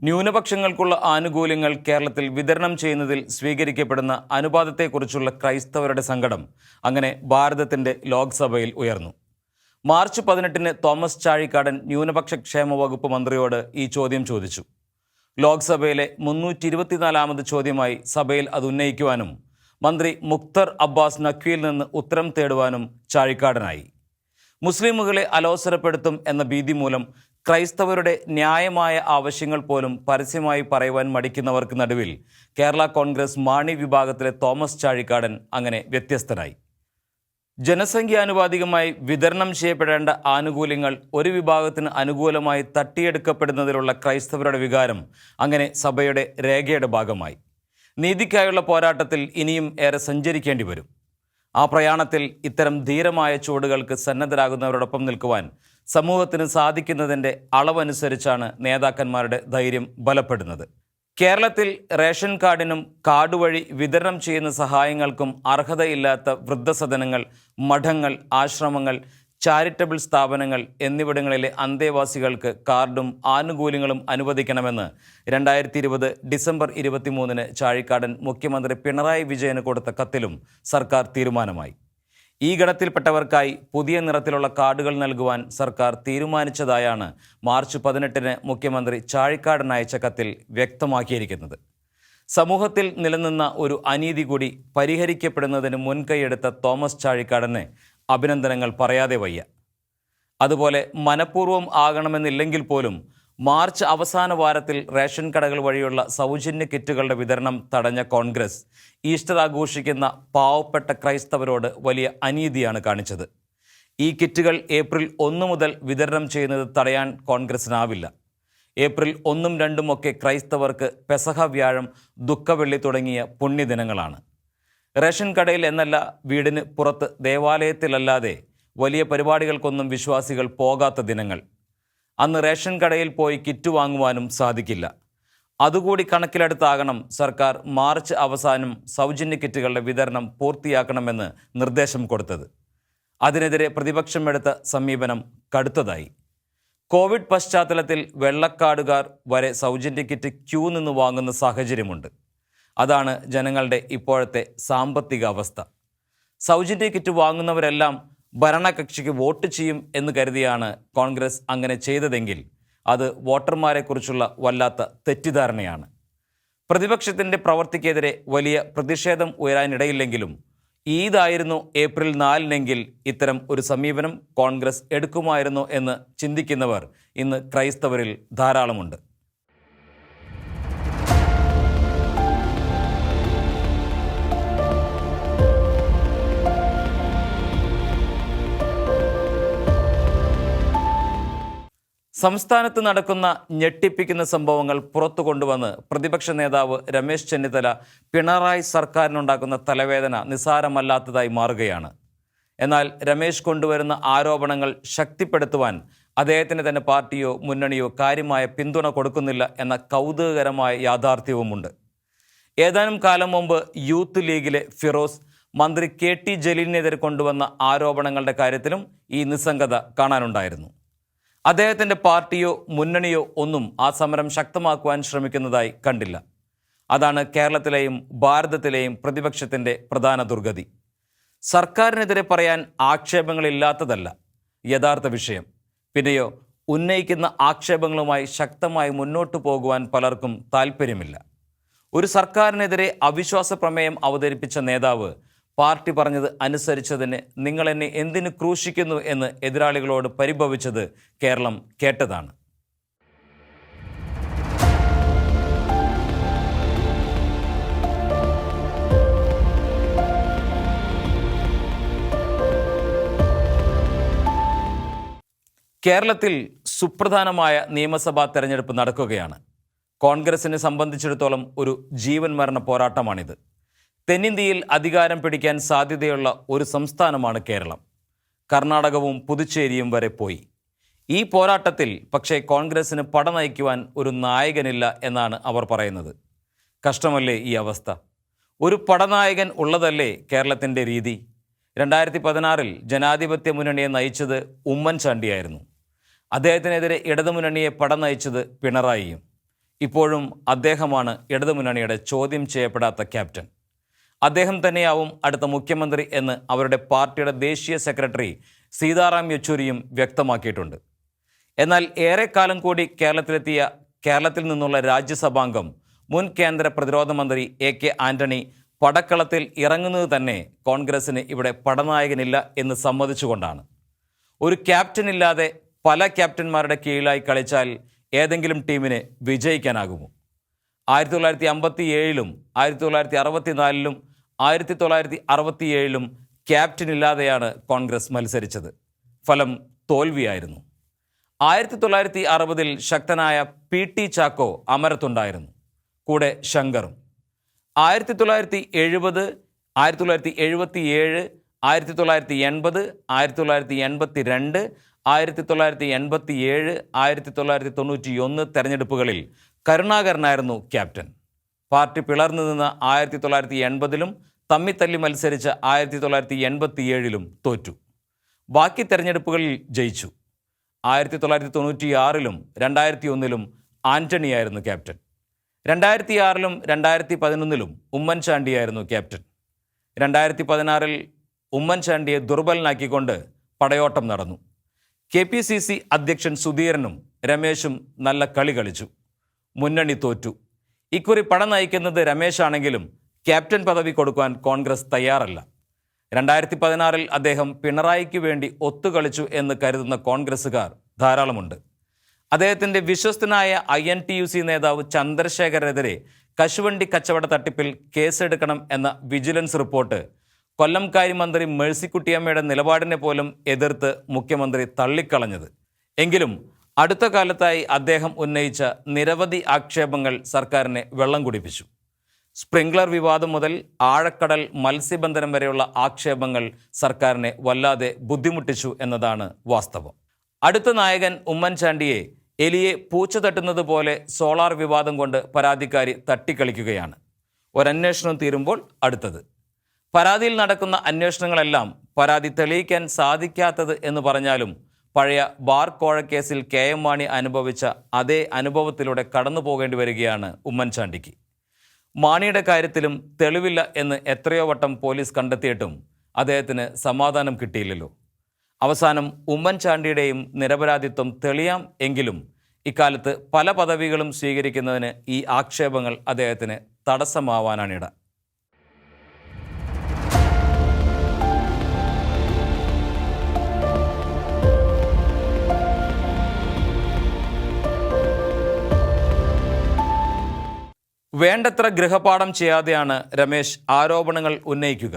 ന്യൂനപക്ഷങ്ങൾക്കുള്ള ആനുകൂല്യങ്ങൾ കേരളത്തിൽ വിതരണം ചെയ്യുന്നതിൽ സ്വീകരിക്കപ്പെടുന്ന അനുപാതത്തെക്കുറിച്ചുള്ള ക്രൈസ്തവരുടെ സങ്കടം അങ്ങനെ ഭാരതത്തിൻ്റെ ലോക്സഭയിൽ ഉയർന്നു. മാർച്ച് 18-ന് തോമസ് ചാഴിക്കാടൻ ന്യൂനപക്ഷ ക്ഷേമ വകുപ്പ് മന്ത്രിയോട് ഈ ചോദ്യം ചോദിച്ചു. ലോക്സഭയിലെ 324-ാമത് ചോദ്യമായി സഭയിൽ അത് ഉന്നയിക്കുവാനും മന്ത്രി മുഖ്തർ അബ്ബാസ് നഖ്വിയിൽ നിന്ന് ഉത്തരം തേടുവാനും ചാഴിക്കാടനായി. മുസ്ലിമുകളെ അലോസരപ്പെടുത്തും എന്ന ഭീതി മൂലം ക്രൈസ്തവരുടെ ന്യായമായ ആവശ്യങ്ങൾ പോലും പരസ്യമായി പറയുവാൻ മടിക്കുന്നവർക്ക് നടുവിൽ കേരള കോൺഗ്രസ് മാണി വിഭാഗത്തിലെ തോമസ് ചാഴിക്കാടൻ അങ്ങനെ വ്യത്യസ്തനായി. ജനസംഖ്യാനുപാതികമായി വിതരണം ചെയ്യപ്പെടേണ്ട ആനുകൂല്യങ്ങൾ ഒരു വിഭാഗത്തിന് അനുകൂലമായി തട്ടിയെടുക്കപ്പെടുന്നതിലുള്ള ക്രൈസ്തവരുടെ വികാരം അങ്ങനെ സഭയുടെ രേഖയുടെ ഭാഗമായി. നീതിക്കായുള്ള പോരാട്ടത്തിൽ ഇനിയും ഏറെ സഞ്ചരിക്കേണ്ടി വരും. ആ പ്രയാണത്തിൽ ഇത്തരം ധീരമായ ചുവടുകൾക്ക് സന്നദ്ധരാകുന്നവരോടൊപ്പം നിൽക്കുവാൻ സമൂഹത്തിന് സാധിക്കുന്നതിൻ്റെ അളവനുസരിച്ചാണ് നേതാക്കന്മാരുടെ ധൈര്യം ബലപ്പെടുന്നത്. കേരളത്തിൽ റേഷൻ കാർഡിനും കാർഡ് വഴി വിതരണം ചെയ്യുന്ന സഹായങ്ങൾക്കും അർഹതയില്ലാത്ത വൃദ്ധസദനങ്ങൾ, മഠങ്ങൾ, ആശ്രമങ്ങൾ, ചാരിറ്റബിൾ സ്ഥാപനങ്ങൾ എന്നിവിടങ്ങളിലെ അന്തേവാസികൾക്ക് കാർഡും ആനുകൂല്യങ്ങളും അനുവദിക്കണമെന്ന് 2020 ഡിസംബർ 23-ന് ചാഴിക്കാടൻ മുഖ്യമന്ത്രി പിണറായി വിജയന് കൊടുത്ത കത്തിലും സർക്കാർ തീരുമാനമായി. ഈ ഗണത്തിൽപ്പെട്ടവർക്കായി പുതിയ നിറത്തിലുള്ള കാർഡുകൾ നൽകുവാൻ സർക്കാർ തീരുമാനിച്ചതായാണ് മാർച്ച് 18-ന് മുഖ്യമന്ത്രി ചാഴിക്കാടൻ അയച്ച കത്തിൽ വ്യക്തമാക്കിയിരിക്കുന്നത്. സമൂഹത്തിൽ നിലനിന്ന ഒരു അനീതി കൂടി പരിഹരിക്കപ്പെടുന്നതിന് മുൻകൈയെടുത്ത തോമസ് ചാഴിക്കാടന് അഭിനന്ദനങ്ങൾ പറയാതെ വയ്യ. അതുപോലെ മനഃപൂർവ്വം ആകണമെന്നില്ലെങ്കിൽ പോലും മാർച്ച് അവസാന വാരത്തിൽ റേഷൻ കടകൾ വഴിയുള്ള സൗജന്യ കിറ്റുകളുടെ വിതരണം തടഞ്ഞ കോൺഗ്രസ് ഈസ്റ്റർ ആഘോഷിക്കുന്ന പാവപ്പെട്ട ക്രൈസ്തവരോട് വലിയ അനീതിയാണ് കാണിച്ചത്. ഈ കിറ്റുകൾ ഏപ്രിൽ 1 മുതൽ വിതരണം ചെയ്യുന്നത് തടയാൻ കോൺഗ്രസിനാവില്ല. ഏപ്രിൽ 1ഉം 2ഉം ഒക്കെ ക്രൈസ്തവർക്ക് പെസഹ വ്യാഴം, ദുഃഖവെള്ളി തുടങ്ങിയ പുണ്യദിനങ്ങളാണ്. റേഷൻ കടയിൽ എന്നല്ല, വീടിന് പുറത്ത് ദേവാലയത്തിലല്ലാതെ വലിയ പരിപാടികൾക്കൊന്നും വിശ്വാസികൾ പോകാത്ത ദിനങ്ങൾ. അന്ന് റേഷൻ കടയിൽ പോയി കിറ്റ് വാങ്ങുവാനും സാധിക്കില്ല. അതുകൂടി കണക്കിലെടുത്താകണം സർക്കാർ മാർച്ച് അവസാനം സൗജന്യ കിറ്റുകളുടെ വിതരണം പൂർത്തിയാക്കണമെന്ന് നിർദ്ദേശം കൊടുത്തത്. അതിനെതിരെ പ്രതിപക്ഷം എടുത്ത സമീപനം കടുത്തതായി. കോവിഡ് പശ്ചാത്തലത്തിൽ വെള്ളക്കാർഡുകാർ വരെ സൗജന്യ കിറ്റ് ക്യൂ നിന്ന് വാങ്ങുന്ന സാഹചര്യമുണ്ട്. അതാണ് ജനങ്ങളുടെ ഇപ്പോഴത്തെ സാമ്പത്തിക അവസ്ഥ. സൗജന്യ കിറ്റ് വാങ്ങുന്നവരെല്ലാം ഭരണകക്ഷിക്ക് വോട്ട് ചെയ്യും എന്ന് കരുതിയാണ് കോൺഗ്രസ് അങ്ങനെ ചെയ്തതെങ്കിൽ അത് വോട്ടർമാരെക്കുറിച്ചുള്ള വല്ലാത്ത തെറ്റിദ്ധാരണയാണ്. പ്രതിപക്ഷത്തിൻ്റെ പ്രവൃത്തിക്കെതിരെ വലിയ പ്രതിഷേധം ഉയരാനിടയില്ലെങ്കിലും ഈദായിരുന്നു ഏപ്രിൽ 4-നെങ്കിൽ ഇത്തരം ഒരു സമീപനം കോൺഗ്രസ് എടുക്കുമായിരുന്നോ എന്ന് ചിന്തിക്കുന്നവർ ഇന്ന് ക്രൈസ്തവരിൽ ധാരാളമുണ്ട്. സംസ്ഥാനത്ത് നടക്കുന്ന ഞെട്ടിപ്പിക്കുന്ന സംഭവങ്ങൾ പുറത്തു കൊണ്ടുവന്ന് പ്രതിപക്ഷ നേതാവ് രമേശ് ചെന്നിത്തല പിണറായി സർക്കാരിനുണ്ടാക്കുന്ന തലവേദന നിസ്സാരമല്ലാത്തതായി മാറുകയാണ്. എന്നാൽ രമേശ് കൊണ്ടുവരുന്ന ആരോപണങ്ങൾ ശക്തിപ്പെടുത്തുവാൻ അദ്ദേഹത്തിന് തന്നെ പാർട്ടിയോ മുന്നണിയോ കാര്യമായ പിന്തുണ കൊടുക്കുന്നില്ല എന്ന കൗതുകകരമായ യാഥാർത്ഥ്യവുമുണ്ട്. ഏതാനും കാലം മുമ്പ് യൂത്ത് ലീഗിലെ ഫിറോസ് മന്ത്രി KT ജലീലിനെതിരെ കൊണ്ടുവന്ന ആരോപണങ്ങളുടെ കാര്യത്തിലും ഈ നിസ്സംഗത കാണാനുണ്ടായിരുന്നു. അദ്ദേഹത്തിൻ്റെ പാർട്ടിയോ മുന്നണിയോ ഒന്നും ആ സമരം ശക്തമാക്കുവാൻ ശ്രമിക്കുന്നതായി കണ്ടില്ല. അതാണ് കേരളത്തിലെയും ഭാരതത്തിലെയും പ്രതിപക്ഷത്തിൻ്റെ പ്രധാന ദുർഗതി. സർക്കാരിനെതിരെ പറയാൻ ആക്ഷേപങ്ങളില്ലാത്തതല്ല യഥാർത്ഥ വിഷയം. പിന്നെയോ ഉന്നയിക്കുന്ന ആക്ഷേപങ്ങളുമായി ശക്തമായി മുന്നോട്ടു പോകുവാൻ പലർക്കും താല്പര്യമില്ല. ഒരു സർക്കാരിനെതിരെ അവിശ്വാസ പ്രമേയം അവതരിപ്പിച്ച നേതാവ് പാർട്ടി പറഞ്ഞത് അനുസരിച്ചതിന് നിങ്ങളെന്നെ എന്തിനു ക്രൂശിക്കുന്നു എന്ന് എതിരാളികളോട് പരിഭവിച്ചത് കേരളം കേട്ടതാണ്. കേരളത്തിൽ സുപ്രധാനമായ നിയമസഭാ തെരഞ്ഞെടുപ്പ് നടക്കുകയാണ്. കോൺഗ്രസിനെ സംബന്ധിച്ചിടത്തോളം ഒരു ജീവൻ മരണ പോരാട്ടമാണിത്. തെന്നിന്ത്യയിൽ അധികാരം പിടിക്കാൻ സാധ്യതയുള്ള ഒരു സംസ്ഥാനമാണ് കേരളം. കർണാടകവും പുതുച്ചേരിയും വരെ പോയി. ഈ പോരാട്ടത്തിൽ പക്ഷേ കോൺഗ്രസിന് പട നയിക്കുവാൻ ഒരു നായകനില്ല എന്നാണ് അവർ പറയുന്നത്. കഷ്ടമല്ലേ ഈ അവസ്ഥ? ഒരു പടനായകൻ ഉള്ളതല്ലേ കേരളത്തിൻ്റെ രീതി? 2016-ൽ ജനാധിപത്യ മുന്നണിയെ നയിച്ചത് ഉമ്മൻചാണ്ടിയായിരുന്നു. അദ്ദേഹത്തിനെതിരെ ഇടതുമുന്നണിയെ പട നയിച്ചത് പിണറായിയും. ഇപ്പോഴും അദ്ദേഹമാണ് ഇടതുമുന്നണിയുടെ ചോദ്യം ചെയ്യപ്പെടാത്ത ക്യാപ്റ്റൻ. അദ്ദേഹം തന്നെയാവും അടുത്ത മുഖ്യമന്ത്രി എന്ന് അവരുടെ പാർട്ടിയുടെ ദേശീയ സെക്രട്ടറി സീതാറാം യെച്ചൂരിയും വ്യക്തമാക്കിയിട്ടുണ്ട്. എന്നാൽ ഏറെക്കാലം കൂടി കേരളത്തിൽ നിന്നുള്ള രാജ്യസഭാംഗം മുൻ കേന്ദ്ര പ്രതിരോധ മന്ത്രി AK ആന്റണി പടക്കളത്തിൽ ഇറങ്ങുന്നത് തന്നെ കോൺഗ്രസിന് ഇവിടെ പടനായകനില്ല എന്ന് സമ്മതിച്ചുകൊണ്ടാണ്. ഒരു ക്യാപ്റ്റൻ ഇല്ലാതെ പല ക്യാപ്റ്റന്മാരുടെ കീഴിലായി കളിച്ചാൽ ഏതെങ്കിലും ടീമിന് വിജയിക്കാനാകുമോ? 1957-ലും 1964-ലും 1967-ലും ക്യാപ്റ്റൻ ഇല്ലാതെയാണ് കോൺഗ്രസ് മത്സരിച്ചത്. ഫലം തോൽവിയായിരുന്നു. 1960-ൽ ശക്തനായ PT ചാക്കോ അമരത്തുണ്ടായിരുന്നു, കൂടെ ശങ്കറും. 1970, 1977, 1980, 1982, 1987, 1991 തെരഞ്ഞെടുപ്പുകളിൽ കരുണാകരനായിരുന്നു ക്യാപ്റ്റൻ. പാർട്ടി പിളർന്നു നിന്ന 1980-ലും തമ്മിത്തല്ലി മത്സരിച്ച 1987-ലും തോറ്റു. ബാക്കി തെരഞ്ഞെടുപ്പുകളിൽ ജയിച്ചു. 1996-ലും 2001-ലും ആന്റണിയായിരുന്നു ക്യാപ്റ്റൻ. 2006-ലും 2011-ലും ഉമ്മൻചാണ്ടിയായിരുന്നു ക്യാപ്റ്റൻ. 2016-ൽ ഉമ്മൻചാണ്ടിയെ ദുർബലനാക്കിക്കൊണ്ട് പടയോട്ടം നടന്നു. KPCC അധ്യക്ഷൻ സുധീരനും രമേശും നല്ല കളി കളിച്ചു. മുന്നണി തോറ്റു. ഇക്കുറി പട നയിക്കുന്നത് രമേശാണെങ്കിലും ക്യാപ്റ്റൻ പദവി കൊടുക്കാൻ കോൺഗ്രസ് തയ്യാറല്ല. 2016-ൽ അദ്ദേഹം പിണറായിക്ക് വേണ്ടി ഒത്തുകളിച്ചു എന്ന് കരുതുന്ന കോൺഗ്രസ്സുകാർ ധാരാളമുണ്ട്. അദ്ദേഹത്തിൻ്റെ വിശ്വസ്തനായ INTUC നേതാവ് ചന്ദ്രശേഖരനെതിരെ കശുവണ്ടി കച്ചവട തട്ടിപ്പിൽ കേസെടുക്കണം എന്ന വിജിലൻസ് റിപ്പോർട്ട് കൊല്ലംകാരി മന്ത്രി മേഴ്സിക്കുട്ടിയമ്മയുടെ നിലപാടിനെ പോലും എതിർത്ത് മുഖ്യമന്ത്രി തള്ളിക്കളഞ്ഞത്. എങ്കിലും അടുത്ത കാലത്തായി അദ്ദേഹം ഉന്നയിച്ച നിരവധി ആക്ഷേപങ്ങൾ സർക്കാരിനെ വെള്ളം കുടിപ്പിച്ചു. സ്പ്രിംഗ്ലർ വിവാദം മുതൽ ആഴക്കടൽ മത്സ്യബന്ധനം വരെയുള്ള ആക്ഷേപങ്ങൾ സർക്കാരിനെ വല്ലാതെ ബുദ്ധിമുട്ടിച്ചു എന്നതാണ് വാസ്തവം. അടുത്ത നായകൻ ഉമ്മൻചാണ്ടിയെ എലിയെ പൂച്ച തട്ടുന്നത് പോലെ സോളാർ വിവാദം കൊണ്ട് പരാതിക്കാരി തട്ടിക്കളിക്കുകയാണ്. ഒരന്വേഷണം തീരുമ്പോൾ അടുത്തത്. പരാതിയിൽ നടക്കുന്ന അന്വേഷണങ്ങളെല്ലാം പരാതി തെളിയിക്കാൻ സാധിക്കാത്തത് എന്ന് പറഞ്ഞാലും പഴയ ബാർ കോഴക്കേസിൽ KM മാണി അനുഭവിച്ച അതേ അനുഭവത്തിലൂടെ കടന്നു പോകേണ്ടി വരികയാണ് ഉമ്മൻചാണ്ടിക്ക്. മാണിയുടെ കാര്യത്തിലും തെളിവില്ല എന്ന് എത്രയോ വട്ടം പോലീസ് കണ്ടെത്തിയിട്ടും അദ്ദേഹത്തിന് സമാധാനം കിട്ടിയില്ലല്ലോ. അവസാനം ഉമ്മൻചാണ്ടിയുടെയും നിരപരാധിത്വം തെളിയാം എങ്കിലും ഇക്കാലത്ത് പല പദവികളും സ്വീകരിക്കുന്നതിന് ഈ ആക്ഷേപങ്ങൾ അദ്ദേഹത്തിന് തടസ്സമാവാനാണിട. വേണ്ടത്ര ഗൃഹപാഠം ചെയ്യാതെയാണ് രമേശ് ആരോപണങ്ങൾ ഉന്നയിക്കുക,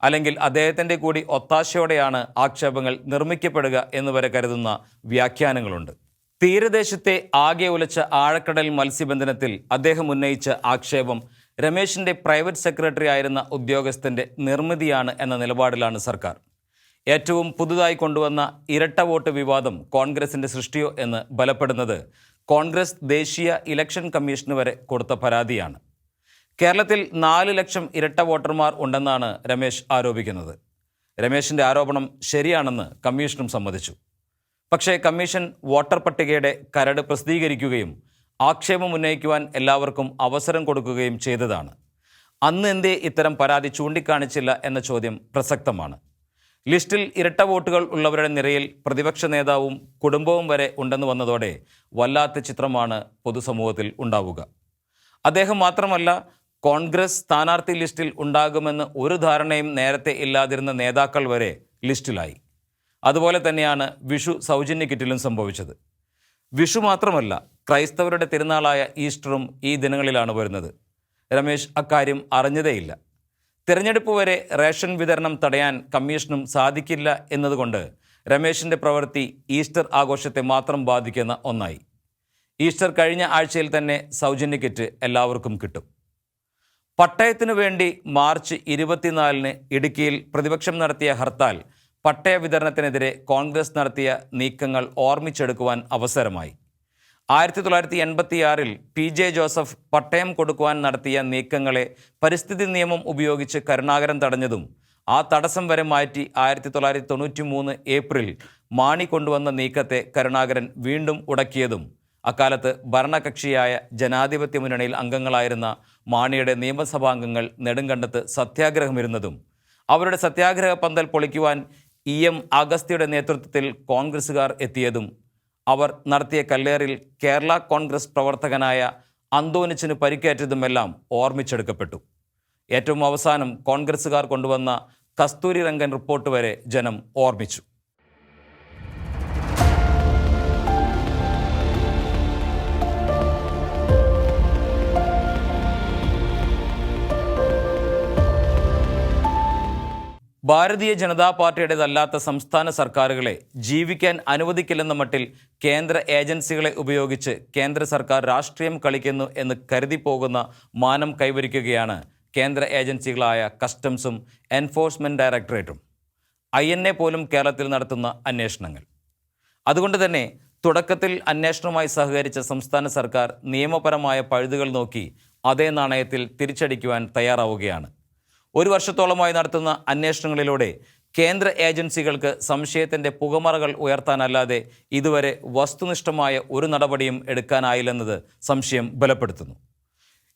അല്ലെങ്കിൽ അദ്ദേഹത്തിൻ്റെ കൂടി ഒത്താശയോടെയാണ് ആക്ഷേപങ്ങൾ നിർമ്മിക്കപ്പെടുക എന്നുവരെ കരുതുന്ന വ്യാഖ്യാനങ്ങളുണ്ട്. തീരദേശത്തെ ആകെ ഉലച്ച ആഴക്കടൽ മത്സ്യബന്ധനത്തിൽ അദ്ദേഹം ഉന്നയിച്ച ആക്ഷേപം രമേശിൻ്റെ പ്രൈവറ്റ് സെക്രട്ടറി ആയിരുന്ന ഉദ്യോഗസ്ഥൻ്റെ നിർമ്മിതിയാണ് എന്ന നിലപാടിലാണ് സർക്കാർ. ഏറ്റവും പുതുതായി കൊണ്ടുവന്ന ഇരട്ട വോട്ട് വിവാദം കോൺഗ്രസിൻ്റെ സൃഷ്ടിയോ എന്ന് ബലപ്പെടുന്നത് കോൺഗ്രസ് ദേശീയ ഇലക്ഷൻ കമ്മീഷന് വരെ കൊടുത്ത പരാതിയാണ്. കേരളത്തിൽ 4 ലക്ഷം ഇരട്ട വോട്ടർമാർ ഉണ്ടെന്നാണ് രമേശ് ആരോപിക്കുന്നത്. രമേശിൻ്റെ ആരോപണം ശരിയാണെന്ന് കമ്മീഷനും സമ്മതിച്ചു. പക്ഷേ കമ്മീഷൻ വോട്ടർ പട്ടികയുടെ കരട് പ്രസിദ്ധീകരിക്കുകയും ആക്ഷേപം ഉന്നയിക്കുവാൻ എല്ലാവർക്കും അവസരം കൊടുക്കുകയും ചെയ്തതാണ്. അന്ന് എന്തേ ഇത്തരം പരാതി ചൂണ്ടിക്കാണിച്ചില്ല എന്ന ചോദ്യം പ്രസക്തമാണ്. ലിസ്റ്റിൽ ഇരട്ട വോട്ടുകൾ ഉള്ളവരുടെ നിരയിൽ പ്രതിപക്ഷ നേതാവും കുടുംബവും വരെ ഉണ്ടെന്ന് വന്നതോടെ വല്ലാത്ത ചിത്രമാണ് പൊതുസമൂഹത്തിൽ ഉണ്ടാവുക. അദ്ദേഹം മാത്രമല്ല, കോൺഗ്രസ് സ്ഥാനാർത്ഥി ലിസ്റ്റിൽ ഉണ്ടാകുമെന്ന് ഒരു ധാരണയും നേരത്തെ ഇല്ലാതിരുന്ന നേതാക്കൾ വരെ ലിസ്റ്റിലായി. അതുപോലെ തന്നെയാണ് വിഷു സൗജന്യ കിറ്റിലും സംഭവിച്ചത്. വിഷു മാത്രമല്ല, ക്രൈസ്തവരുടെ തിരുനാളായ ഈസ്റ്ററും ഈ ദിനങ്ങളിലാണ് വരുന്നത്. രമേശ് അക്കാര്യം അറിഞ്ഞതേയില്ല. തിരഞ്ഞെടുപ്പ് വരെ റേഷൻ വിതരണം തടയാൻ കമ്മീഷനും സാധിക്കില്ല എന്നതുകൊണ്ട് രമേശിൻ്റെ പ്രവൃത്തി ഈസ്റ്റർ ആഘോഷത്തെ മാത്രം ബാധിക്കുന്ന ഒന്നായി. ഈസ്റ്റർ കഴിഞ്ഞ ആഴ്ചയിൽ തന്നെ സൗജന്യ കിറ്റ് എല്ലാവർക്കും കിട്ടും. പട്ടയത്തിനു വേണ്ടി മാർച്ച് 24-ന് ഇടുക്കിയിൽ പ്രതിപക്ഷം നടത്തിയ ഹർത്താൽ പട്ടയ വിതരണത്തിനെതിരെ കോൺഗ്രസ് നടത്തിയ നീക്കങ്ങൾ ഓർമ്മിച്ചെടുക്കുവാൻ അവസരമായി. 1986-ൽ PJ ജോസഫ് പട്ടയം കൊടുക്കുവാൻ നടത്തിയ നീക്കങ്ങളെ പരിസ്ഥിതി നിയമം ഉപയോഗിച്ച് കരുണാകരൻ തടഞ്ഞതും ആ തടസ്സം വരെ മാറ്റി 1993 ഏപ്രിൽ മാണി കൊണ്ടുവന്ന നീക്കത്തെ കരുണാകരൻ വീണ്ടും ഉടക്കിയതും അക്കാലത്ത് ഭരണകക്ഷിയായ ജനാധിപത്യ മുന്നണിയിൽ അംഗങ്ങളായിരുന്ന മാണിയുടെ നിയമസഭാംഗങ്ങൾ നെടുങ്കണ്ടത്ത് സത്യാഗ്രഹമിരുന്നതും അവരുടെ സത്യാഗ്രഹ പന്തൽ പൊളിക്കുവാൻ EM അഗസ്ത്യയുടെ നേതൃത്വത്തിൽ കോൺഗ്രസുകാർ എത്തിയതും അവർ നടത്തിയ കല്ലേറിൽ കേരള കോൺഗ്രസ് പ്രവർത്തകനായ അന്തോണിച്ചിന് പരിക്കേറ്റതുമെല്ലാം ഓർമ്മിച്ചെടുക്കപ്പെട്ടു. ഏറ്റവും അവസാനം കോൺഗ്രസുകാർ കൊണ്ടുവന്ന കസ്തൂരി രംഗൻ റിപ്പോർട്ട് വരെ ജനം ഓർമ്മിച്ചു. ഭാരതീയ ജനതാ പാർട്ടിയുടേതല്ലാത്ത സംസ്ഥാന സർക്കാരുകളെ ജീവിക്കാൻ അനുവദിക്കില്ലെന്ന മട്ടിൽ കേന്ദ്ര ഏജൻസികളെ ഉപയോഗിച്ച് കേന്ദ്ര സർക്കാർ രാഷ്ട്രീയം കളിക്കുന്നു എന്ന് കരുതിപ്പോകുന്ന മാനം കൈവരിക്കുകയാണ് കേന്ദ്ര ഏജൻസികളായ കസ്റ്റംസും എൻഫോഴ്സ്മെൻറ്റ് ഡയറക്ടറേറ്റും. INA പോലും കേരളത്തിൽ നടത്തുന്ന അന്വേഷണങ്ങൾ. അതുകൊണ്ട് തന്നെ തുടക്കത്തിൽ അന്വേഷണവുമായി സഹകരിച്ച സംസ്ഥാന സർക്കാർ നിയമപരമായ പഴുതുകൾ നോക്കി അതേ നാണയത്തിൽ തിരിച്ചടിക്കുവാൻ തയ്യാറാവുകയാണ്. ഒരു വർഷത്തോളമായി നടത്തുന്ന അന്വേഷണങ്ങളിലൂടെ കേന്ദ്ര ഏജൻസികൾക്ക് സംശയത്തിൻ്റെ പുകമറകൾ ഉയർത്താനല്ലാതെ ഇതുവരെ വസ്തുനിഷ്ഠമായ ഒരു നടപടിയും എടുക്കാനായില്ലെന്നത് സംശയം ബലപ്പെടുത്തുന്നു.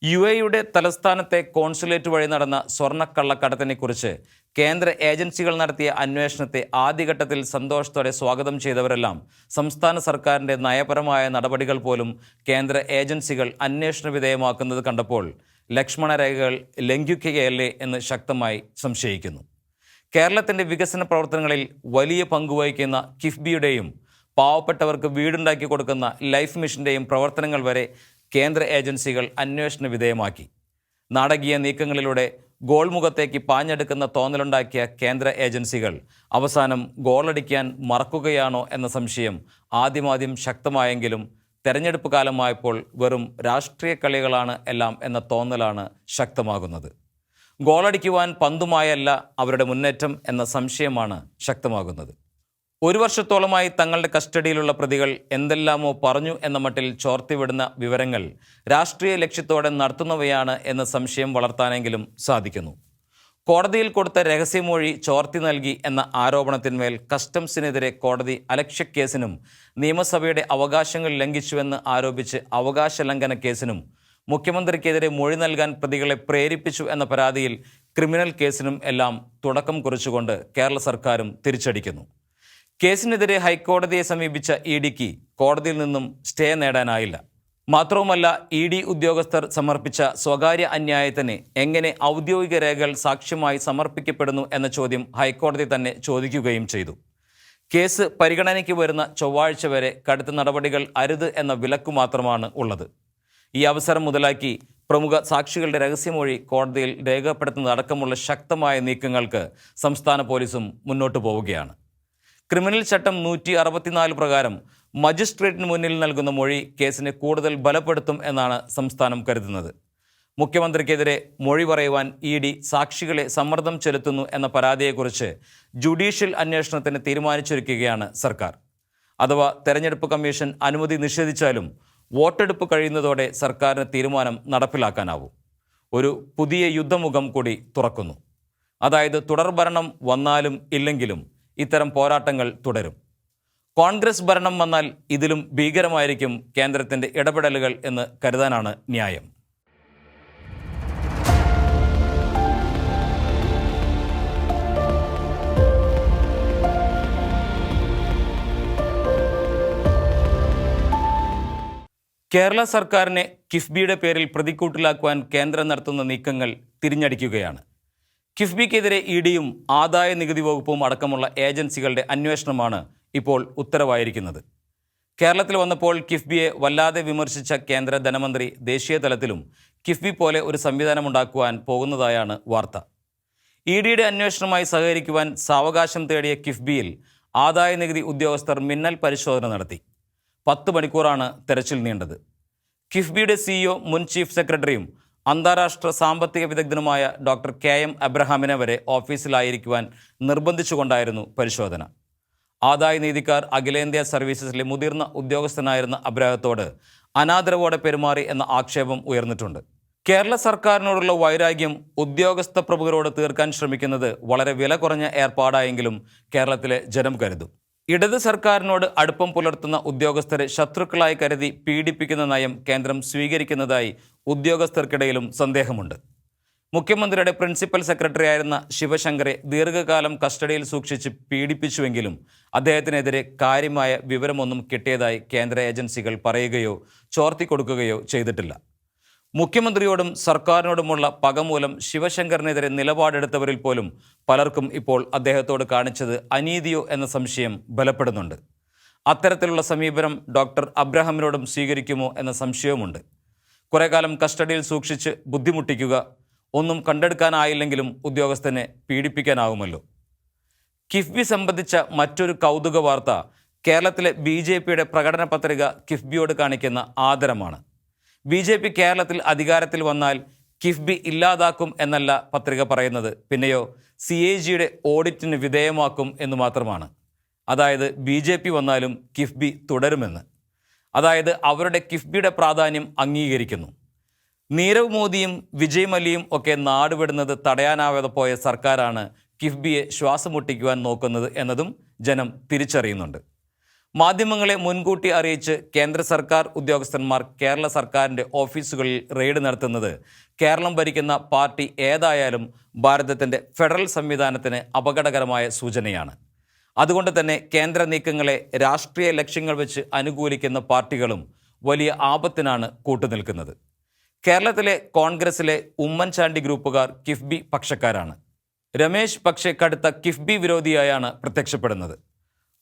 UAEയുടെ തലസ്ഥാനത്തെ കോൺസുലേറ്റ് വഴി നടന്ന സ്വർണ്ണക്കള്ളക്കടത്തിനെക്കുറിച്ച് കേന്ദ്ര ഏജൻസികൾ നടത്തിയ അന്വേഷണത്തെ ആദ്യഘട്ടത്തിൽ സന്തോഷത്തോടെ സ്വാഗതം ചെയ്തവരെല്ലാം സംസ്ഥാന സർക്കാരിൻ്റെ നയപരമായ നടപടികൾ പോലും കേന്ദ്ര ഏജൻസികൾ അന്വേഷണ വിധേയമാക്കുന്നത് കണ്ടപ്പോൾ ലക്ഷ്മണരേഖകൾ ലംഘിക്കുകയല്ലേ എന്ന് ശക്തമായി സംശയിക്കുന്നു. കേരളത്തിൻ്റെ വികസന പ്രവർത്തനങ്ങളിൽ വലിയ പങ്കുവഹിക്കുന്ന കിഫ്ബിയുടെയും പാവപ്പെട്ടവർക്ക് വീടുണ്ടാക്കി കൊടുക്കുന്ന ലൈഫ് മിഷൻ്റെയും പ്രവർത്തനങ്ങൾ വരെ കേന്ദ്ര ഏജൻസികൾ അന്വേഷണ വിധേയമാക്കി. നാടകീയ നീക്കങ്ങളിലൂടെ ഗോൾ മുഖത്തേക്ക് പാഞ്ഞെടുക്കുന്ന തോന്നലുണ്ടാക്കിയ കേന്ദ്ര ഏജൻസികൾ അവസാനം ഗോളടിക്കാൻ മറക്കുകയാണോ എന്ന സംശയം ആദ്യമാദ്യം ശക്തമായെങ്കിലും തെരഞ്ഞെടുപ്പ് കാലമായപ്പോൾ വെറും രാഷ്ട്രീയ കളികളാണ് എല്ലാം എന്ന തോന്നലാണ് ശക്തമാകുന്നത്. ഗോളടിക്കുവാൻ പന്തുമായല്ല അവരുടെ മുന്നേറ്റം എന്ന സംശയമാണ് ശക്തമാകുന്നത്. ഒരു വർഷത്തോളമായി തങ്ങളുടെ കസ്റ്റഡിയിലുള്ള പ്രതികൾ എന്തെല്ലാമോ പറഞ്ഞു എന്ന മട്ടിൽ ചോർത്തിവിടുന്ന വിവരങ്ങൾ രാഷ്ട്രീയ ലക്ഷ്യത്തോടെ നടത്തുന്നവയാണ് എന്ന സംശയം വളർത്താനെങ്കിലും സാധിക്കുന്നു. കോടതിയിൽ കൊടുത്ത രഹസ്യമൊഴി ചോർത്തി നൽകി എന്ന ആരോപണത്തിന്മേൽ കസ്റ്റംസിനെതിരെ കോടതി അലക്ഷ്യക്കേസിനും നിയമസഭയുടെ അവകാശങ്ങൾ ലംഘിച്ചുവെന്ന് ആരോപിച്ച് അവകാശ ലംഘന കേസിനും മുഖ്യമന്ത്രിക്കെതിരെ മൊഴി നൽകാൻ പ്രതികളെ പ്രേരിപ്പിച്ചു എന്ന പരാതിയിൽ ക്രിമിനൽ കേസിനും എല്ലാം തുടക്കം കുറിച്ചുകൊണ്ട് കേരള സർക്കാരും തിരിച്ചടിക്കുന്നു. കേസിനെതിരെ ഹൈക്കോടതിയെ സമീപിച്ച EDക്ക് കോടതിയിൽ നിന്നും സ്റ്റേ നേടാനായില്ല. മാത്രവുമല്ല, ED ഉദ്യോഗസ്ഥർ സമർപ്പിച്ച സ്വകാര്യ അന്യായത്തിന് എങ്ങനെ ഔദ്യോഗിക രേഖകൾ സാക്ഷ്യമായി സമർപ്പിക്കപ്പെടുന്നു എന്ന ചോദ്യം ഹൈക്കോടതി തന്നെ ചോദിക്കുകയും ചെയ്തു. കേസ് പരിഗണനയ്ക്ക് വരുന്ന ചൊവ്വാഴ്ച വരെ കടുത്ത നടപടികൾ അരുത് എന്ന വിലക്കു മാത്രമാണ് ഉള്ളത്. ഈ അവസരം മുതലാക്കി പ്രമുഖ സാക്ഷികളുടെ രഹസ്യമൊഴി കോടതിയിൽ രേഖപ്പെടുത്തുന്നതടക്കമുള്ള ശക്തമായ നീക്കങ്ങൾക്ക് സംസ്ഥാന പോലീസും മുന്നോട്ടു പോവുകയാണ്. ക്രിമിനൽ ചട്ടം 164 പ്രകാരം മജിസ്ട്രേറ്റിന് മുന്നിൽ നൽകുന്ന മൊഴി കേസിനെ കൂടുതൽ ബലപ്പെടുത്തും എന്നാണ് സംസ്ഥാനം കരുതുന്നത്. മുഖ്യമന്ത്രിക്കെതിരെ മൊഴി പറയുവാൻ ED സാക്ഷികളെ സമ്മർദ്ദം ചെലുത്തുന്നു എന്ന പരാതിയെക്കുറിച്ച് ജുഡീഷ്യൽ അന്വേഷണത്തിന് തീരുമാനിച്ചിരിക്കുകയാണ് സർക്കാർ. അഥവാ തെരഞ്ഞെടുപ്പ് കമ്മീഷൻ അനുമതി നിഷേധിച്ചാലും വോട്ടെടുപ്പ് കഴിയുന്നതോടെ സർക്കാരിന് തീരുമാനം നടപ്പിലാക്കാനാവും. ഒരു പുതിയ യുദ്ധമുഖം കൂടി തുറക്കുന്നു. അതായത് തുടർഭരണം വന്നാലും ഇല്ലെങ്കിലും ഇത്തരം പോരാട്ടങ്ങൾ തുടരും. കോൺഗ്രസ് ഭരണം വന്നാൽ ഇതിലും ഭീകരമായിരിക്കും കേന്ദ്രത്തിൻ്റെ ഇടപെടലുകൾ എന്ന് കരുതാനാണ് ന്യായം. കേരള സർക്കാരിനെ കിഫ്ബിയുടെ പേരിൽ പ്രതിക്കൂട്ടിലാക്കുവാൻ കേന്ദ്രം നടത്തുന്ന നീക്കങ്ങൾ തിരിഞ്ഞടിക്കുകയാണ്. കിഫ്ബിക്കെതിരെ EDയും ആദായ നികുതി വകുപ്പും അടക്കമുള്ള ഏജൻസികളുടെ അന്വേഷണമാണ് ഇപ്പോൾ ഉത്തരവായിരിക്കുന്നത്. കേരളത്തിൽ വന്നപ്പോൾ കിഫ്ബിയെ വല്ലാതെ വിമർശിച്ച കേന്ദ്ര ധനമന്ത്രി ദേശീയ തലത്തിലും കിഫ്ബി പോലെ ഒരു സംവിധാനമുണ്ടാക്കുവാൻ പോകുന്നതായാണ് വാർത്ത. EDയുടെ അന്വേഷണവുമായി സഹകരിക്കുവാൻ സാവകാശം തേടിയ കിഫ്ബിയിൽ ആദായ നികുതി ഉദ്യോഗസ്ഥർ മിന്നൽ പരിശോധന നടത്തി. 10 മണിക്കൂറാണ് തെരച്ചിൽ നീണ്ടത്. കിഫ്ബിയുടെ CEO മുൻ ചീഫ് സെക്രട്ടറിയും അന്താരാഷ്ട്ര സാമ്പത്തിക വിദഗ്ധനുമായ ഡോക്ടർ KM അബ്രഹാമിനെ വരെ ഓഫീസിലായിരിക്കുവാൻ നിർബന്ധിച്ചുകൊണ്ടായിരുന്നു പരിശോധന. ആദായ നീതിക്കാർ അഖിലേന്ത്യാ സർവീസസിലെ മുതിർന്ന ഉദ്യോഗസ്ഥനായിരുന്ന അബ്രഹത്തോട് അനാദരവോടെ പെരുമാറി എന്ന ആക്ഷേപം ഉയർന്നിട്ടുണ്ട്. കേരള സർക്കാരിനോടുള്ള വൈരാഗ്യം ഉദ്യോഗസ്ഥ പ്രമുഖരോട് തീർക്കാൻ ശ്രമിക്കുന്നത് വളരെ വില കുറഞ്ഞ ഏർപ്പാടായെങ്കിലും കേരളത്തിലെ ജനം കരുതും. ഇടത് സർക്കാരിനോട് അടുപ്പം പുലർത്തുന്ന ഉദ്യോഗസ്ഥരെ ശത്രുക്കളായി കരുതി പീഡിപ്പിക്കുന്ന നയം കേന്ദ്രം സ്വീകരിക്കുന്നതായി ഉദ്യോഗസ്ഥർക്കിടയിലും സന്ദേഹമുണ്ട്. മുഖ്യമന്ത്രിയുടെ പ്രിൻസിപ്പൽ സെക്രട്ടറി ആയിരുന്ന ശിവശങ്കറെ ദീർഘകാലം കസ്റ്റഡിയിൽ സൂക്ഷിച്ച് പീഡിപ്പിച്ചുവെങ്കിലും അദ്ദേഹത്തിനെതിരെ കാര്യമായ വിവരമൊന്നും കിട്ടിയതായി കേന്ദ്ര ഏജൻസികൾ പറയുകയോ ചോർത്തിക്കൊടുക്കുകയോ ചെയ്തിട്ടില്ല. മുഖ്യമന്ത്രിയോടും സർക്കാരിനോടുമുള്ള പക മൂലം ശിവശങ്കറിനെതിരെ നിലപാടെടുത്തവരിൽ പോലും പലർക്കും ഇപ്പോൾ അദ്ദേഹത്തോട് കാണിച്ചത് അനീതിയോ എന്ന സംശയം ബലപ്പെടുന്നുണ്ട്. അത്തരത്തിലുള്ള സമീപനം ഡോക്ടർ അബ്രഹാമിനോടും സ്വീകരിക്കുമോ എന്ന സംശയവുമുണ്ട്. കുറേ കാലം കസ്റ്റഡിയിൽ സൂക്ഷിച്ച് ബുദ്ധിമുട്ടിക്കുക, ഒന്നും കണ്ടെടുക്കാനായില്ലെങ്കിലും ഉദ്യോഗസ്ഥനെ പീഡിപ്പിക്കാനാവുമല്ലോ. കിഫ്ബി സംബന്ധിച്ച മറ്റൊരു കൗതുക വാർത്ത കേരളത്തിലെ BJPയുടെ പ്രകടന പത്രിക കിഫ്ബിയോട് കാണിക്കുന്ന ആദരമാണ്. BJP കേരളത്തിൽ അധികാരത്തിൽ വന്നാൽ കിഫ്ബി ഇല്ലാതാക്കും എന്നല്ല പത്രിക പറയുന്നത്, പിന്നെയോ CAGയുടെ ഓഡിറ്റിന് വിധേയമാക്കും എന്ന് മാത്രമാണ്. അതായത് BJP വന്നാലും കിഫ്ബി തുടരുമെന്ന്. അതായത് അവരുടെ കിഫ്ബിയുടെ പ്രാധാന്യം അംഗീകരിക്കുന്നു. നീരവ് മോദിയും വിജയ് മല്യയും ഒക്കെ നാടുവിടുന്നത് തടയാനാവാതെ പോയ സർക്കാരാണ് കിഫ്ബിയെ ശ്വാസം മുട്ടിക്കുവാൻ നോക്കുന്നത് എന്നതും ജനം തിരിച്ചറിയുന്നുണ്ട്. മാധ്യമങ്ങളെ മുൻകൂട്ടി അറിയിച്ച് കേന്ദ്ര സർക്കാർ ഉദ്യോഗസ്ഥന്മാർ കേരള സർക്കാരിൻ്റെ ഓഫീസുകളിൽ റെയ്ഡ് നടത്തുന്നത് കേരളം ഭരിക്കുന്ന പാർട്ടി ഏതായാലും ഭാരതത്തിൻ്റെ ഫെഡറൽ സംവിധാനത്തിന് അപകടകരമായ സൂചനയാണ്. അതുകൊണ്ട് തന്നെ കേന്ദ്ര നീക്കങ്ങളെ രാഷ്ട്രീയ ലക്ഷ്യങ്ങൾ വെച്ച് അനുകൂലിക്കുന്ന പാർട്ടികളും വലിയ ആപത്തിനാണ് കൂട്ടുനിൽക്കുന്നത്. കേരളത്തിലെ കോൺഗ്രസിലെ ഉമ്മൻചാണ്ടി ഗ്രൂപ്പുകാർ കിഫ്ബി പക്ഷക്കാരാണ്. രമേശ് പക്ഷേ കടുത്ത കിഫ്ബി വിരോധിയായാണ് പ്രത്യക്ഷപ്പെടുന്നത്.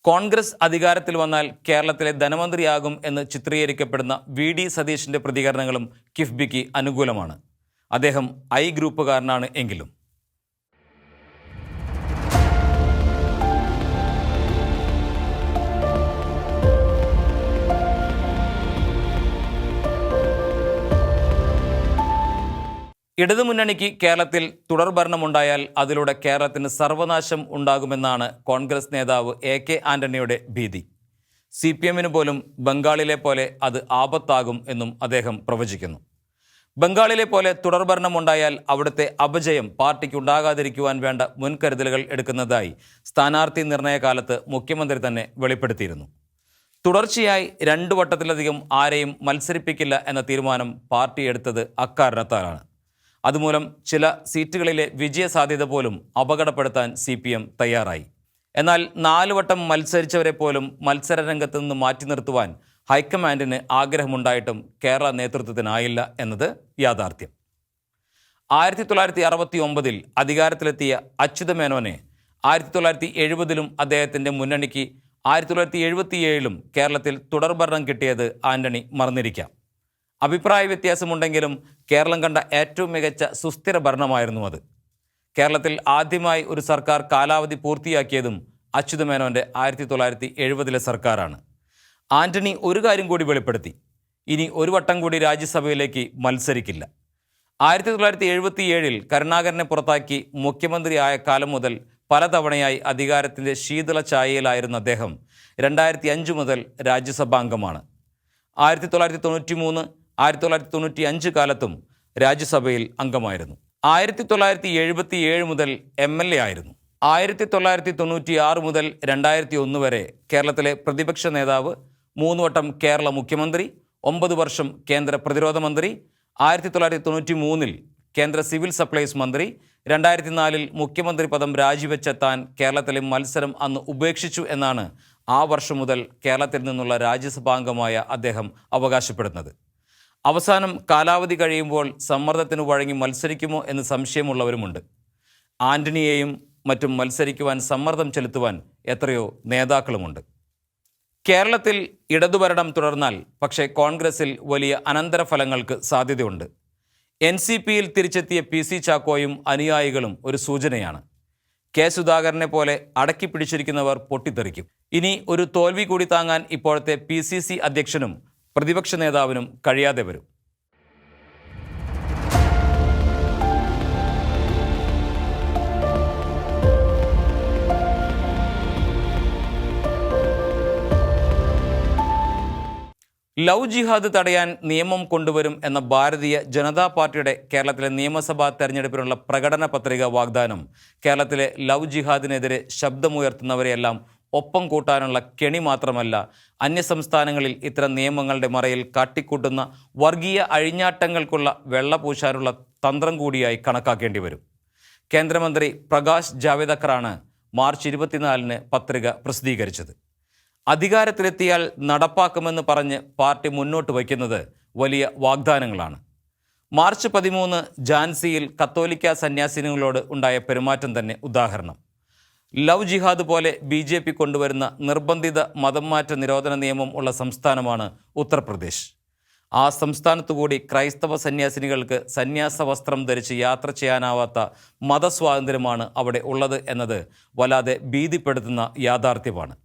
കോൺഗ്രസ് അധികാരത്തിൽ വന്നാൽ കേരളത്തിലെ ധനമന്ത്രിയാകും എന്ന് ചിത്രീകരിക്കപ്പെടുന്ന VD സതീശിൻ്റെ പ്രതികരണങ്ങളും കിഫ്ബിക്ക് അനുകൂലമാണ്. അദ്ദേഹം I ഗ്രൂപ്പുകാരനാണ് എങ്കിലും. ഇടതുമുന്നണിക്ക് കേരളത്തിൽ തുടർഭരണമുണ്ടായാൽ അതിലൂടെ കേരളത്തിന് സർവനാശം ഉണ്ടാകുമെന്നാണ് കോൺഗ്രസ് നേതാവ് AK ആന്റണിയുടെ ഭീതി. CPMന് പോലും ബംഗാളിലെ പോലെ അത് ആപത്താകും എന്നും അദ്ദേഹം പ്രവചിക്കുന്നു. ബംഗാളിലെ പോലെ തുടർഭരണമുണ്ടായാൽ അവിടുത്തെ അപജയം പാർട്ടിക്ക് ഉണ്ടാകാതിരിക്കുവാൻ വേണ്ട മുൻകരുതലുകൾ എടുക്കുന്നതായി സ്ഥാനാർത്ഥി നിർണയകാലത്ത് മുഖ്യമന്ത്രി തന്നെ വെളിപ്പെടുത്തിയിരുന്നു. തുടർച്ചയായി 2 വട്ടത്തിലധികം ആരെയും മത്സരിപ്പിക്കില്ല എന്ന തീരുമാനം പാർട്ടി എടുത്തത് അക്കാരണത്താലാണ്. അതുമൂലം ചില സീറ്റുകളിലെ വിജയസാധ്യത പോലും അപകടപ്പെടുത്താൻ CPM തയ്യാറായി. എന്നാൽ 4 വട്ടം മത്സരിച്ചവരെ പോലും മത്സരരംഗത്ത് നിന്ന് മാറ്റി നിർത്തുവാൻ ഹൈക്കമാൻഡിന് ആഗ്രഹമുണ്ടായിട്ടും കേരള നേതൃത്വത്തിനായില്ല എന്നത് യാഥാർത്ഥ്യം. 1969 അധികാരത്തിലെത്തിയ അച്യുതമേനോനെ 1970 അദ്ദേഹത്തിൻ്റെ മുന്നണിക്ക് 1977 കേരളത്തിൽ തുടർഭരണം കിട്ടിയത് ആന്റണി മറന്നിരിക്കാം. അഭിപ്രായ വ്യത്യാസമുണ്ടെങ്കിലും കേരളം കണ്ട ഏറ്റവും മികച്ച സുസ്ഥിര ഭരണമായിരുന്നു അത്. കേരളത്തിൽ ആദ്യമായി ഒരു സർക്കാർ കാലാവധി പൂർത്തിയാക്കിയതും അച്യുതമേനോൻ്റെ 1970 സർക്കാരാണ്. ആന്റണി ഒരു കാര്യം കൂടി വെളിപ്പെടുത്തി, ഇനി ഒരു വട്ടം കൂടി രാജ്യസഭയിലേക്ക് മത്സരിക്കില്ല. 1977 കരുണാകരനെ പുറത്താക്കി മുഖ്യമന്ത്രിയായ കാലം മുതൽ പലതവണയായി അധികാരത്തിൻ്റെ ശീതള ഛായയിലായിരുന്ന അദ്ദേഹം 2005 മുതൽ രാജ്യസഭാംഗമാണ്. 1993, 1995 കാലത്തും രാജ്യസഭയിൽ അംഗമായിരുന്നു. 1977 മുതൽ MLA ആയിരുന്നു. 1996 മുതൽ 2001 വരെ കേരളത്തിലെ പ്രതിപക്ഷ നേതാവ്, 3 വട്ടം കേരള മുഖ്യമന്ത്രി, 9 വർഷം കേന്ദ്ര പ്രതിരോധ മന്ത്രി, 1993 കേന്ദ്ര സിവിൽ സപ്ലൈസ് മന്ത്രി, 2004 മുഖ്യമന്ത്രി പദം രാജിവെച്ച താൻ കേരളത്തിലെ മത്സരം അന്ന് ഉപേക്ഷിച്ചു എന്നാണ് ആ വർഷം മുതൽ കേരളത്തിൽ നിന്നുള്ള രാജ്യസഭാംഗമായ അദ്ദേഹം അവകാശപ്പെടുന്നത്. അവസാനം കാലാവധി കഴിയുമ്പോൾ സമ്മർദ്ദത്തിന് വഴങ്ങി മത്സരിക്കുമോ എന്ന് സംശയമുള്ളവരുമുണ്ട്. ആന്റണിയെയും മറ്റും മത്സരിക്കുവാൻ സമ്മർദ്ദം ചെലുത്തുവാൻ എത്രയോ നേതാക്കളുമുണ്ട്. കേരളത്തിൽ ഇടതുഭരണം തുടർന്നാൽ പക്ഷേ കോൺഗ്രസിൽ വലിയ അനന്തരഫലങ്ങൾക്ക് സാധ്യതയുണ്ട്. NCPയിൽ തിരിച്ചെത്തിയ PC ചാക്കോയും അനുയായികളും ഒരു സൂചനയാണ്. K സുധാകരനെ പോലെ അടക്കി പിടിച്ചിരിക്കുന്നവർ പൊട്ടിത്തെറിക്കും. ഇനി ഒരു തോൽവി കൂടി താങ്ങാൻ ഇപ്പോഴത്തെ PCC അധ്യക്ഷനും പ്രതിപക്ഷ നേതാവിനും കഴിയാതെ വരും. ലവ് ജിഹാദ് തടയാൻ നിയമം കൊണ്ടുവരും എന്ന ഭാരതീയ ജനതാ പാർട്ടിയുടെ കേരളത്തിലെ നിയമസഭാ തെരഞ്ഞെടുപ്പിനുള്ള പ്രകടന പത്രിക വാഗ്ദാനം കേരളത്തിലെ ലവ് ജിഹാദിനെതിരെ ശബ്ദമുയർത്തുന്നവരെയെല്ലാം ഒപ്പം കൂട്ടാനുള്ള കെണി മാത്രമല്ല, അന്യസംസ്ഥാനങ്ങളിൽ ഇത്തരം നിയമങ്ങളുടെ മറയിൽ കാട്ടിക്കൂട്ടുന്ന വർഗീയ അഴിഞ്ഞാട്ടങ്ങൾക്കുള്ള വെള്ളപൂശാനുള്ള തന്ത്രം കൂടിയായി കണക്കാക്കേണ്ടി വരും. കേന്ദ്രമന്ത്രി പ്രകാശ് ജാവ്ദേക്കറാണ് മാർച്ച് 24-ന് പത്രിക പ്രസിദ്ധീകരിച്ചത്. അധികാരത്തിലെത്തിയാൽ നടപ്പാക്കുമെന്ന് പറഞ്ഞ് പാർട്ടി മുന്നോട്ട് വയ്ക്കുന്നത് വലിയ വാഗ്ദാനങ്ങളാണ്. മാർച്ച് 13 ഝാൻസിയിൽ കത്തോലിക്ക സന്യാസിനികളോട് ഉണ്ടായ പെരുമാറ്റം തന്നെ ഉദാഹരണം. ലവ് ജിഹാദ് പോലെ BJP കൊണ്ടുവരുന്ന നിർബന്ധിത മതം മാറ്റ നിരോധന നിയമം ഉള്ള സംസ്ഥാനമാണ് ഉത്തർപ്രദേശ്. ആ സംസ്ഥാനത്തുകൂടി ക്രൈസ്തവ സന്യാസിനികൾക്ക് സന്യാസ വസ്ത്രം ധരിച്ച് യാത്ര ചെയ്യാനാവാത്ത മതസ്വാതന്ത്ര്യമാണ് അവിടെ ഉള്ളത് എന്നത് വല്ലാതെ ഭീതിപ്പെടുത്തുന്ന യാഥാർത്ഥ്യമാണ്.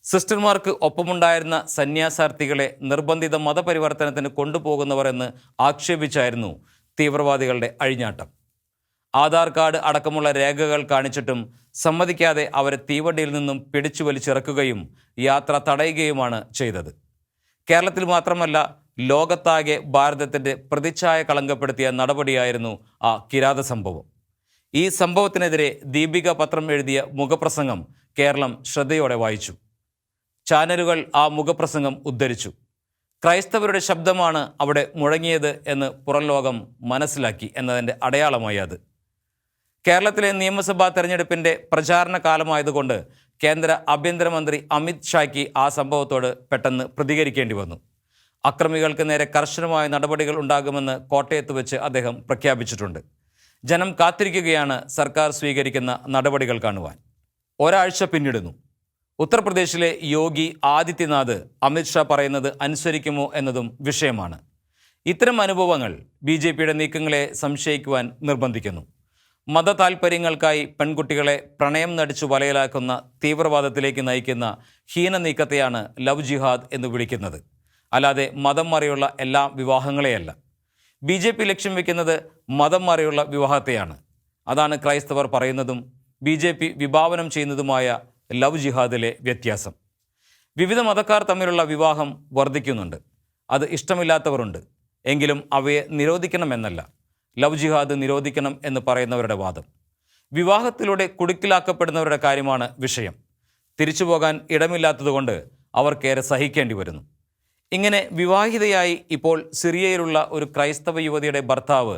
സിസ്റ്റർമാർക്ക് ഒപ്പമുണ്ടായിരുന്ന സന്യാസാർത്ഥികളെ നിർബന്ധിത മതപരിവർത്തനത്തിന് കൊണ്ടുപോകുന്നവർ എന്ന് ആക്ഷേപിച്ചായിരുന്നു തീവ്രവാദികളുടെ അഴിഞ്ഞാട്ടം. ആധാർ കാർഡ് അടക്കമുള്ള രേഖകൾ കാണിച്ചിട്ടും സമ്മതിക്കാതെ അവരെ തീവണ്ടിയിൽ നിന്നും പിടിച്ചു വലിച്ചിറക്കുകയും യാത്ര തടയുകയുമാണ് ചെയ്തത്. കേരളത്തിൽ മാത്രമല്ല, ലോകത്താകെ ഭാരതത്തിൻ്റെ പ്രതിച്ഛായ കളങ്കപ്പെടുത്തിയ നടപടിയായിരുന്നു ആ കിരാത സംഭവം. ഈ സംഭവത്തിനെതിരെ ദീപിക പത്രം എഴുതിയ മുഖപ്രസംഗം കേരളം ശ്രദ്ധയോടെ വായിച്ചു. ചാനലുകൾ ആ മുഖപ്രസംഗം ഉദ്ധരിച്ചു. ക്രൈസ്തവരുടെ ശബ്ദമാണ് അവിടെ മുഴങ്ങിയത് എന്ന് പുറം ലോകം മനസ്സിലാക്കി എന്നതിൻ്റെ അടയാളമായി അത്. കേരളത്തിലെ നിയമസഭാ തെരഞ്ഞെടുപ്പിൻ്റെ പ്രചാരണ കാലമായതുകൊണ്ട് കേന്ദ്ര ആഭ്യന്തരമന്ത്രി അമിത് ഷായ്ക്ക് ആ സംഭവത്തോട് പെട്ടെന്ന് പ്രതികരിക്കേണ്ടി വന്നു. അക്രമികൾക്ക് നേരെ കർശനമായ നടപടികൾ ഉണ്ടാകുമെന്ന് കോട്ടയത്ത് വെച്ച് അദ്ദേഹം പ്രഖ്യാപിച്ചിട്ടുണ്ട്. ജനം കാത്തിരിക്കുകയാണ് സർക്കാർ സ്വീകരിക്കുന്ന നടപടികൾ കാണുവാൻ. ഒരാഴ്ച പിന്നിടുന്നു. ഉത്തർപ്രദേശിലെ യോഗി ആദിത്യനാഥ് അമിത്ഷാ പറയുന്നത് അനുസരിക്കുമോ എന്നതും വിഷയമാണ്. ഇത്തരം അനുഭവങ്ങൾ BJPയുടെ നീക്കങ്ങളെ സംശയിക്കുവാൻ നിർബന്ധിക്കുന്നു. മത താൽപ്പര്യങ്ങൾക്കായി പെൺകുട്ടികളെ പ്രണയം നടിച്ചു വലയിലാക്കുന്ന തീവ്രവാദത്തിലേക്ക് നയിക്കുന്ന ഹീന നീക്കത്തെയാണ് ലവ് ജിഹാദ് എന്ന് വിളിക്കുന്നത്, അല്ലാതെ മതം മാറിയുള്ള എല്ലാ വിവാഹങ്ങളെയല്ല. BJP ലക്ഷ്യം വയ്ക്കുന്നത് മതം മാറിയുള്ള വിവാഹത്തെയാണ്. അതാണ് ക്രൈസ്തവർ പറയുന്നതും BJP വിഭാവനം ചെയ്യുന്നതുമായ ലവ് ജിഹാദിലെ വ്യത്യാസം. വിവിധ മതക്കാർ തമ്മിലുള്ള വിവാഹം വർദ്ധിക്കുന്നുണ്ട്. അത് ഇഷ്ടമില്ലാത്തവരുണ്ട്. എങ്കിലും അവയെ നിരോധിക്കണമെന്നല്ല ലവ് ജിഹാദ് നിരോധിക്കണം എന്ന് പറയുന്നവരുടെ വാദം. വിവാഹത്തിലൂടെ കുടുക്കിലാക്കപ്പെടുന്നവരുടെ കാര്യമാണ് വിഷയം. തിരിച്ചു പോകാൻ ഇടമില്ലാത്തതുകൊണ്ട് അവർക്കേറെ സഹിക്കേണ്ടി വരുന്നു. ഇങ്ങനെ വിവാഹിതയായി ഇപ്പോൾ സിറിയയിലുള്ള ഒരു ക്രൈസ്തവ യുവതിയുടെ ഭർത്താവ്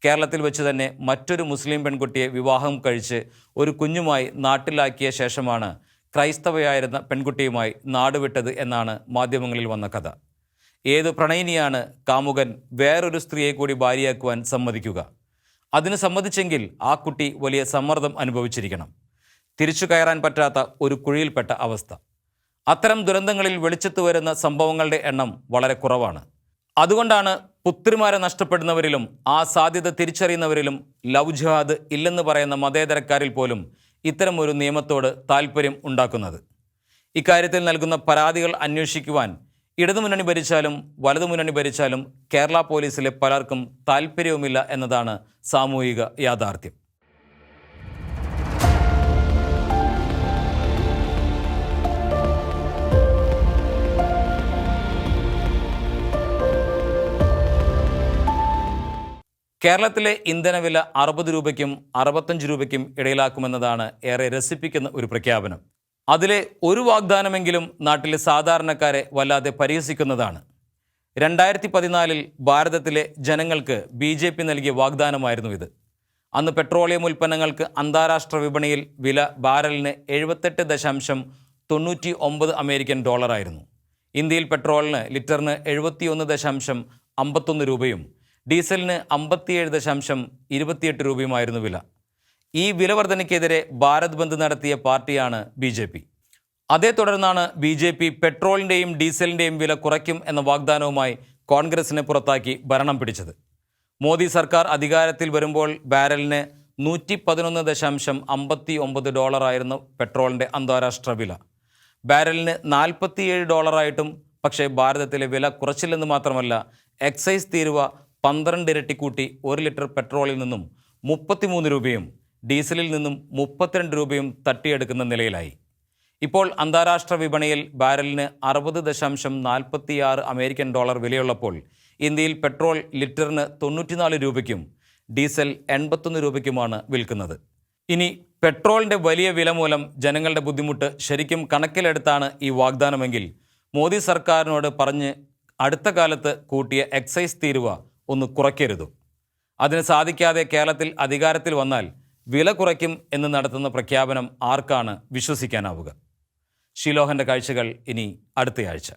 കേരളത്തിൽ വെച്ച് തന്നെ മറ്റൊരു മുസ്ലിം പെൺകുട്ടിയെ വിവാഹം കഴിച്ച് ഒരു കുഞ്ഞുമായി നാട്ടിലാക്കിയ ശേഷമാണ് ക്രൈസ്തവയായിരുന്ന പെൺകുട്ടിയുമായി നാടുവിട്ടത് എന്നാണ് മാധ്യമങ്ങളിൽ വന്ന കഥ. ഏത് പ്രണയിനിയാണ് കാമുകൻ വേറൊരു സ്ത്രീയെ കൂടി ഭാര്യയാക്കുവാൻ സമ്മതിക്കുക? അതിന് സമ്മതിച്ചെങ്കിൽ ആ കുട്ടി വലിയ സമ്മർദ്ദം അനുഭവിച്ചിരിക്കണം. തിരിച്ചു കയറാൻ പറ്റാത്ത ഒരു കുഴിയിൽപ്പെട്ട അവസ്ഥ. അത്തരം ദുരന്തങ്ങളിൽ വെളിച്ചത്ത് വരുന്ന സംഭവങ്ങളുടെ എണ്ണം വളരെ കുറവാണ്. അതുകൊണ്ടാണ് പുത്രിമാരെ നഷ്ടപ്പെടുന്നവരിലും ആ സാധ്യത തിരിച്ചറിയുന്നവരിലും ലവ് ജിഹാദ് ഇല്ലെന്ന് പറയുന്ന മതേതരക്കാരിൽ പോലും ഇത്തരമൊരു നിയമത്തോട് താൽപ്പര്യം ഉണ്ടാക്കുന്നത്. ഇക്കാര്യത്തിൽ നൽകുന്ന പരാതികൾ അന്വേഷിക്കുവാൻ ഇടതുമുന്നണി ഭരിച്ചാലും വലതുമുന്നണി ഭരിച്ചാലും കേരള പോലീസിലെ പലർക്കും താൽപ്പര്യവുമില്ല എന്നതാണ് സാമൂഹിക യാഥാർത്ഥ്യം. കേരളത്തിലെ ഇന്ധനവില 60 രൂപയ്ക്കും 65 രൂപയ്ക്കും ഇടയിലാക്കുമെന്നതാണ് ഏറെ രസിപ്പിക്കുന്ന ഒരു പ്രഖ്യാപനം. അതിലെ ഒരു വാഗ്ദാനമെങ്കിലും നാട്ടിലെ സാധാരണക്കാരെ വല്ലാതെ പരിഹസിക്കുന്നതാണ്. 2014 ഭാരതത്തിലെ ജനങ്ങൾക്ക് BJP നൽകിയ വാഗ്ദാനമായിരുന്നു ഇത്. അന്ന് പെട്രോളിയം ഉൽപ്പന്നങ്ങൾക്ക് അന്താരാഷ്ട്ര വിപണിയിൽ വില ബാരലിന് 78.99 അമേരിക്കൻ ഡോളറായിരുന്നു. ഇന്ത്യയിൽ പെട്രോളിന് ലിറ്ററിന് 71.51 രൂപയും ഡീസലിന് 57.28 രൂപയുമായിരുന്നു വില. ഈ വില വർധനയ്ക്കെതിരെ ഭാരത് ബന്ദ് നടത്തിയ പാർട്ടിയാണ് BJP. അതേ തുടർന്നാണ് BJP പെട്രോളിൻ്റെയും ഡീസലിൻ്റെയും വില കുറയ്ക്കും എന്ന വാഗ്ദാനവുമായി കോൺഗ്രസിനെ പുറത്താക്കി ഭരണം പിടിച്ചത്. മോദി സർക്കാർ അധികാരത്തിൽ വരുമ്പോൾ ബാരലിന് 111.59 ഡോളറായിരുന്നു പെട്രോളിൻ്റെ അന്താരാഷ്ട്ര വില. ബാരലിന് 47 ഡോളറായിട്ടും പക്ഷേ ഭാരതത്തിലെ വില കുറച്ചില്ലെന്ന് മാത്രമല്ല, എക്സൈസ് തീരുവ 12 ഇരട്ടി കൂട്ടി 1 ലിറ്റർ പെട്രോളിൽ നിന്നും 33 രൂപയും ഡീസലിൽ നിന്നും 32 രൂപയും തട്ടിയെടുക്കുന്ന നിലയിലായി. ഇപ്പോൾ അന്താരാഷ്ട്ര വിപണിയിൽ ബാരലിന് 60.46 അമേരിക്കൻ ഡോളർ വിലയുള്ളപ്പോൾ ഇന്ത്യയിൽ പെട്രോൾ ലിറ്ററിന് 94 രൂപയ്ക്കും ഡീസൽ 81 രൂപയ്ക്കുമാണ് വിൽക്കുന്നത്. ഇനി പെട്രോളിൻ്റെ വലിയ വില മൂലം ജനങ്ങളുടെ ബുദ്ധിമുട്ട് ശരിക്കും കണക്കിലെടുത്താണ് ഈ വാഗ്ദാനമെങ്കിൽ മോദി സർക്കാരിനോട് പറഞ്ഞ് അടുത്ത കാലത്ത് കൂട്ടിയ എക്സൈസ് തീരുവ ഒന്ന് കുറയ്ക്കരുത്. അതിന് സാധിക്കാതെ കേരളത്തിൽ അധികാരത്തിൽ വന്നാൽ വില കുറയ്ക്കും എന്ന് നടത്തുന്ന പ്രഖ്യാപനം ആർക്കാണ് വിശ്വസിക്കാനാവുക? ഷിലോഹൻ്റെ കാഴ്ചകൾ ഇനി അടുത്തയാഴ്ച.